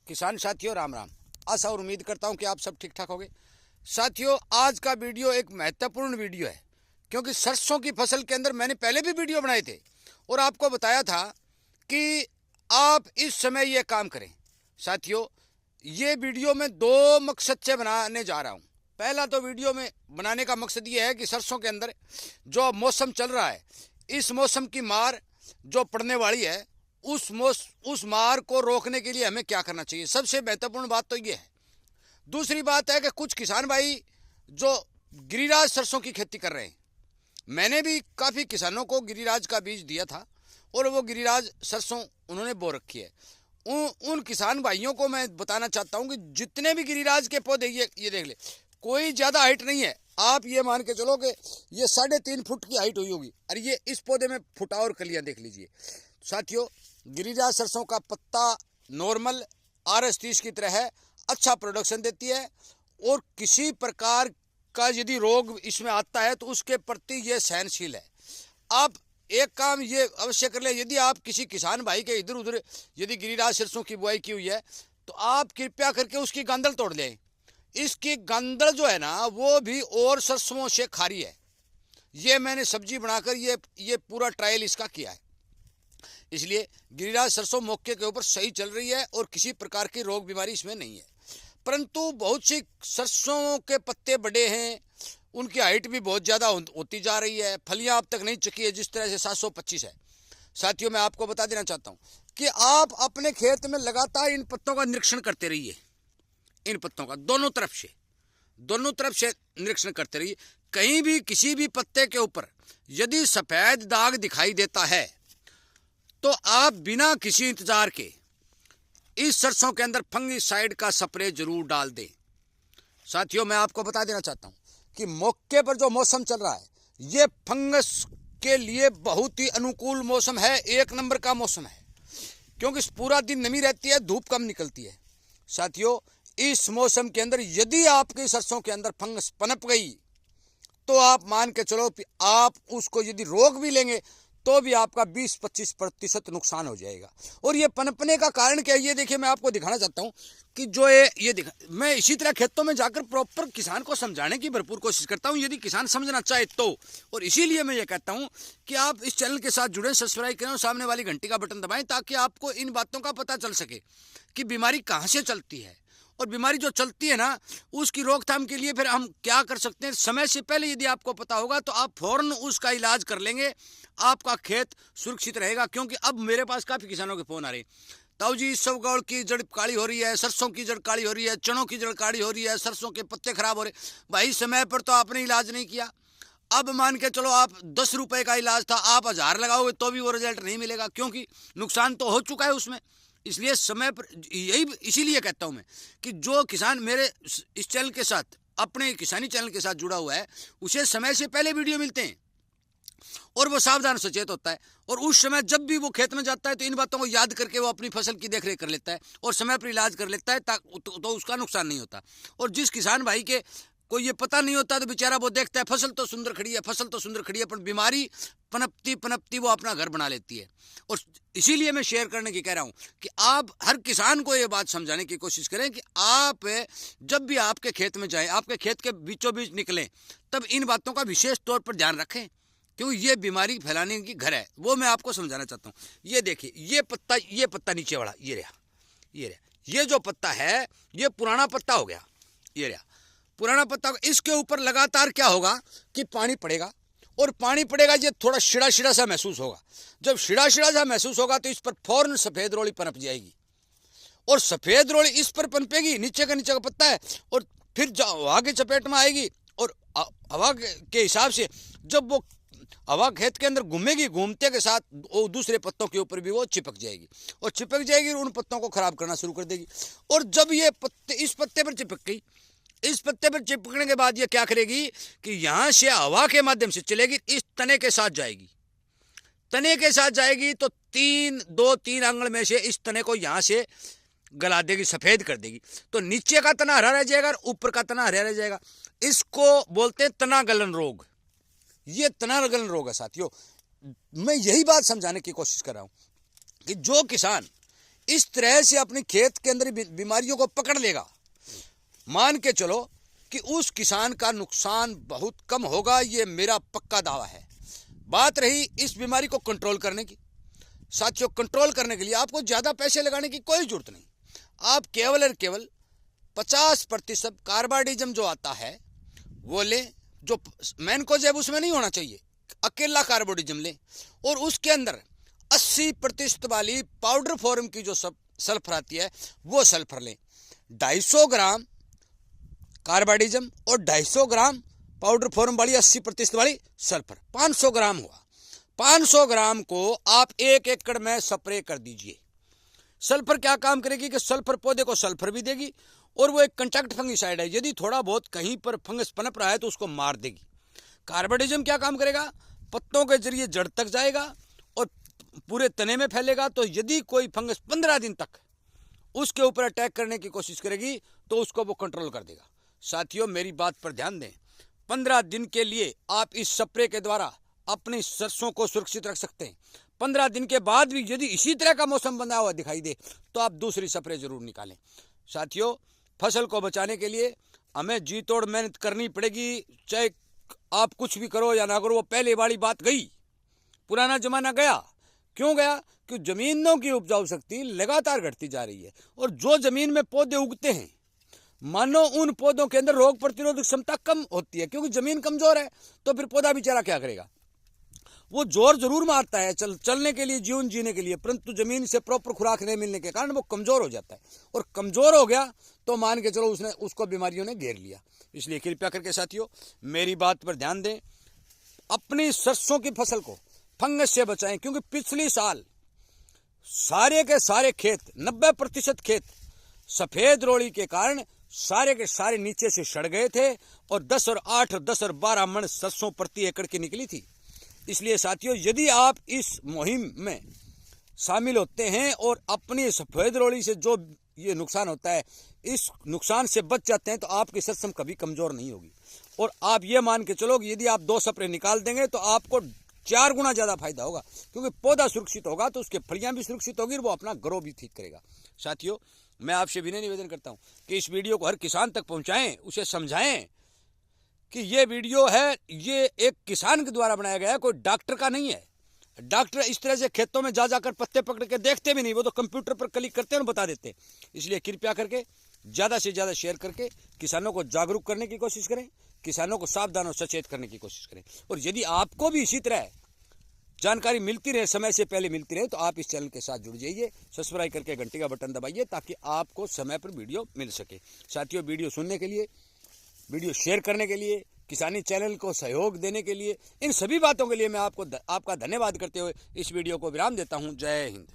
किसान साथियों राम राम। आशा और उम्मीद करता हूं कि आप सब ठीक ठाक होंगे। साथियों, आज का वीडियो एक महत्वपूर्ण वीडियो है, क्योंकि सरसों की फसल के अंदर मैंने पहले भी वीडियो बनाए थे और आपको बताया था कि आप इस समय ये काम करें। साथियों, ये वीडियो मैं दो मकसद से बनाने जा रहा हूँ। पहला तो वीडियो में बनाने का मकसद ये है कि सरसों के अंदर जो मौसम चल रहा है, इस मौसम की मार जो पड़ने वाली है, उस मार को रोकने के लिए हमें क्या करना चाहिए। सबसे महत्वपूर्ण बात तो ये है। दूसरी बात है कि कुछ किसान भाई जो गिरिराज सरसों की खेती कर रहे हैं, मैंने भी काफ़ी किसानों को गिरिराज का बीज दिया था और वो गिरिराज सरसों उन्होंने बो रखी है। उन किसान भाइयों को मैं बताना चाहता हूं कि जितने भी गिरिराज के पौधे ये देख ले, कोई ज़्यादा हाइट नहीं है। आप ये मान के चलो कि ये 3.5 फुट की हाइट हुई होगी, और ये इस पौधे में फुटा और कलियां देख लीजिए। साथियों, गिरिराज सरसों का पत्ता नॉर्मल RS-30 की तरह है, अच्छा प्रोडक्शन देती है और किसी प्रकार का यदि रोग इसमें आता है तो उसके प्रति ये सहनशील है। आप एक काम ये अवश्य कर ले, यदि आप किसी किसान भाई के इधर उधर यदि गिरिराज सरसों की बुआई की हुई है तो आप कृपया करके उसकी गांदल तोड़ लें। इसकी गांदल जो है ना, वो भी और सरसों से खारी है। ये मैंने सब्जी बनाकर ये पूरा ट्रायल इसका किया है। इसलिए गिरिराज सरसों मौके के ऊपर सही चल रही है और किसी प्रकार की रोग बीमारी इसमें नहीं है। परंतु बहुत सी सरसों के पत्ते बड़े हैं, उनकी हाइट भी बहुत ज़्यादा होती जा रही है, फलियां अब तक नहीं चकी है, जिस तरह से 725 है। साथियों, मैं आपको बता देना चाहता हूं कि आप अपने खेत में लगातार इन पत्तों का निरीक्षण करते रहिए। इन पत्तों का दोनों तरफ से निरीक्षण करते रहिए। कहीं भी किसी भी पत्ते के ऊपर यदि सफेद दाग दिखाई देता है तो आप बिना किसी इंतजार के इस सरसों के अंदर फंगिसाइड का स्प्रे जरूर डाल दें। साथियों, मैं आपको बता देना चाहता हूं कि मौके पर जो मौसम चल रहा है, ये फंगस के लिए बहुत ही अनुकूल मौसम है, एक नंबर का मौसम है, क्योंकि पूरा दिन नमी रहती है, धूप कम निकलती है। साथियों, इस मौसम के अंदर यदि आपकी सरसों के अंदर फंगस पनप गई तो आप मान के चलो कि आप उसको यदि रोक भी लेंगे तो भी आपका 20-25% नुकसान हो जाएगा। और ये पनपने का कारण क्या है, ये देखिए, मैं आपको दिखाना चाहता हूं कि जो ये दिखा, मैं इसी तरह खेतों में जाकर प्रॉपर किसान को समझाने की भरपूर कोशिश करता हूं, यदि किसान समझना चाहे तो। और इसीलिए मैं ये कहता हूं कि आप इस चैनल के साथ जुड़े, सब्सक्राइब करें और सामने वाली घंटी का बटन दबाएं, ताकि आपको इन बातों का पता चल सके कि बीमारी कहाँ से चलती है और बीमारी जो चलती है ना, उसकी रोकथाम के लिए फिर हम क्या कर सकते हैं। समय से पहले यदि आपको पता होगा तो आप फौरन उसका इलाज कर लेंगे, आपका खेत सुरक्षित रहेगा। क्योंकि अब मेरे पास काफ़ी किसानों के फ़ोन आ रहे हैं, ताऊ जी इसबगोल की जड़ काली हो रही है, सरसों की जड़ काली हो रही है, चनों की जड़ काली हो रही है, सरसों के पत्ते खराब हो रहे। भाई, समय पर तो आपने इलाज नहीं किया। अब मान के चलो आप 10 रुपये का इलाज था, आप 1000 लगाओगे तो भी वो रिजल्ट नहीं मिलेगा, क्योंकि नुकसान तो हो चुका है उसमें। इसलिए समय पर इसीलिए कहता हूं मैं कि जो किसान मेरे इस चैनल के साथ, अपने किसानी चैनल के साथ जुड़ा हुआ है, उसे समय से पहले वीडियो मिलते हैं और वो सावधान सचेत होता है, और उस समय जब भी वो खेत में जाता है तो इन बातों को याद करके वो अपनी फसल की देखरेख कर लेता है और समय पर इलाज कर लेता है, तो उसका नुकसान नहीं होता। और जिस किसान भाई के को ये पता नहीं होता तो बेचारा वो देखता है फसल तो सुंदर खड़ी है, पर बीमारी पनपती वो अपना घर बना लेती है। और इसीलिए मैं शेयर करने की कह रहा हूं कि आप हर किसान को ये बात समझाने की कोशिश करें कि आप जब भी आपके खेत में जाएं, आपके खेत के बीचों बीच निकलें, तब इन बातों का विशेष तौर पर ध्यान रखें, क्योंकि ये बीमारी फैलाने की घर है। वो मैं आपको समझाना चाहता हूँ। ये देखिए, ये पत्ता नीचे वाला, ये रहा, ये जो पत्ता है ये पुराना पत्ता हो गया, ये रहा पुराना पत्ता। इसके ऊपर लगातार क्या होगा कि पानी पड़ेगा, और पानी पड़ेगा, ये थोड़ा शिड़ा सा महसूस होगा। जब शिड़ा सा महसूस होगा तो इस पर फौरन सफेद रोली पनप जाएगी, और सफेद रोली इस पर पनपेगी, नीचे का पत्ता है, और फिर हवा की चपेट में आएगी, और हवा के हिसाब से जब वो हवा खेत के अंदर घूमेगी, घूमते के साथ वो दूसरे पत्तों के ऊपर भी वो चिपक जाएगी और उन पत्तों को खराब करना शुरू कर देगी। और जब ये पत्ते इस पत्ते पर चिपक गई, इस पत्ते पर चिपकने के बाद ये क्या करेगी कि यहां से हवा के माध्यम से चलेगी, इस तने के साथ जाएगी, तो 2-3 आंगल में से इस तने को यहां से गला देगी, सफेद कर देगी। तो नीचे का तना हरा रह जाएगा और ऊपर का तना हरा रह जाएगा। इसको बोलते हैं तना गलन रोग। ये तना गलन रोग है। साथियों, मैं यही बात समझाने की कोशिश कर रहा हूं कि जो किसान इस तरह से अपने खेत के अंदर बीमारियों को पकड़ लेगा, मान के चलो कि उस किसान का नुकसान बहुत कम होगा। ये मेरा पक्का दावा है। बात रही इस बीमारी को कंट्रोल करने की, साथियों कंट्रोल करने के लिए आपको ज़्यादा पैसे लगाने की कोई जरूरत नहीं। आप केवल और केवल 50% कार्बाडिजम जो आता है वो लें, जो मैनकोजेब उसमें नहीं होना चाहिए, अकेला कार्बाडिजम लें, और उसके अंदर 80% वाली पाउडर फॉर्म की जो सल्फर आती है वो सल्फर लें। 250 ग्राम कार्बाडिजम और 250 ग्राम पाउडर फॉर्म वाली 80% वाली सल्फर, 500 ग्राम हुआ। 500 ग्राम को आप 1 एकड़ में स्प्रे कर दीजिए। सल्फर क्या काम करेगी कि सल्फर पौधे को सल्फर भी देगी और वो एक कंटैक्ट फंगिसाइड है, यदि थोड़ा बहुत कहीं पर फंगस पनप रहा है तो उसको मार देगी। कार्बाडिजम क्या काम करेगा, पत्तों के जरिए जड़ तक जाएगा और पूरे तने में फैलेगा, तो यदि कोई फंगस 15 दिन तक उसके ऊपर अटैक करने की कोशिश करेगी तो उसको वो कंट्रोल कर देगा। साथियों मेरी बात पर ध्यान दें, 15 दिन के लिए आप इस स्प्रे के द्वारा अपनी सरसों को सुरक्षित रख सकते हैं। 15 दिन के बाद भी यदि इसी तरह का मौसम बना हुआ दिखाई दे तो आप दूसरी स्प्रे जरूर निकालें। साथियों फसल को बचाने के लिए हमें जी तोड़ मेहनत करनी पड़ेगी, चाहे आप कुछ भी करो या ना करो। वो पहले वाली बात गई, पुराना जमाना गया। क्यों गया? कि जमीनों की उपजाऊ शक्ति लगातार घटती जा रही है और जो जमीन में पौधे उगते हैं मानो उन पौधों के अंदर रोग प्रतिरोधक क्षमता कम होती है, क्योंकि जमीन कमजोर है। तो फिर पौधा बेचारा क्या करेगा? वो जोर जरूर मारता है चलने के लिए, जीवन जीने के लिए, परंतु जमीन से प्रॉपर खुराक नहीं मिलने के कारण वो कमजोर हो जाता है, और कमजोर हो गया तो मान के चलो उसको बीमारियों ने घेर लिया। इसलिए कृपया करके साथियों मेरी बात पर ध्यान दें, अपनी सरसों की फसल को फंगस से बचाएं, क्योंकि पिछली साल सारे के सारे खेत 90% खेत सफेद रोड़ी के कारण सारे के सारे नीचे से सड़ गए थे और 10 और 8 और 10 और 12 मन सरसों प्रति एकड़ की निकली थी। इसलिए साथियों यदि आप इस मुहिम में शामिल होते हैं और अपनी सफेद रोड़ी से जो ये नुकसान होता है इस नुकसान से बच जाते हैं तो आपकी सरसों कभी कमजोर नहीं होगी। और आप ये मान के चलो कि यदि आप 2 स्प्रे निकाल देंगे तो आपको 4 गुना ज्यादा फायदा होगा, क्योंकि पौधा सुरक्षित होगा तो उसके फलियां भी सुरक्षित होगी और वो अपना ग्रो भी ठीक करेगा। साथियों मैं आपसे विनय निवेदन करता हूं कि इस वीडियो को हर किसान तक पहुंचाएं, उसे समझाएं कि ये वीडियो है, ये एक किसान के द्वारा बनाया गया है, कोई डॉक्टर का नहीं है। डॉक्टर इस तरह से खेतों में जा जाकर पत्ते पकड़ के देखते भी नहीं, वो तो कंप्यूटर पर क्लिक करते हैं और बता देते हैं। इसलिए कृपया करके ज़्यादा से ज़्यादा शेयर करके किसानों को जागरूक करने की कोशिश करें, किसानों को सावधान और सचेत करने की कोशिश करें। और यदि आपको भी इसी तरह जानकारी मिलती रहे, समय से पहले मिलती रहे, तो आप इस चैनल के साथ जुड़ जाइए, सब्सक्राइब करके घंटी का बटन दबाइए ताकि आपको समय पर वीडियो मिल सके। साथियों वीडियो सुनने के लिए, वीडियो शेयर करने के लिए, किसानी चैनल को सहयोग देने के लिए, इन सभी बातों के लिए मैं आपका धन्यवाद करते हुए इस वीडियो को विराम देता हूं। जय हिंद।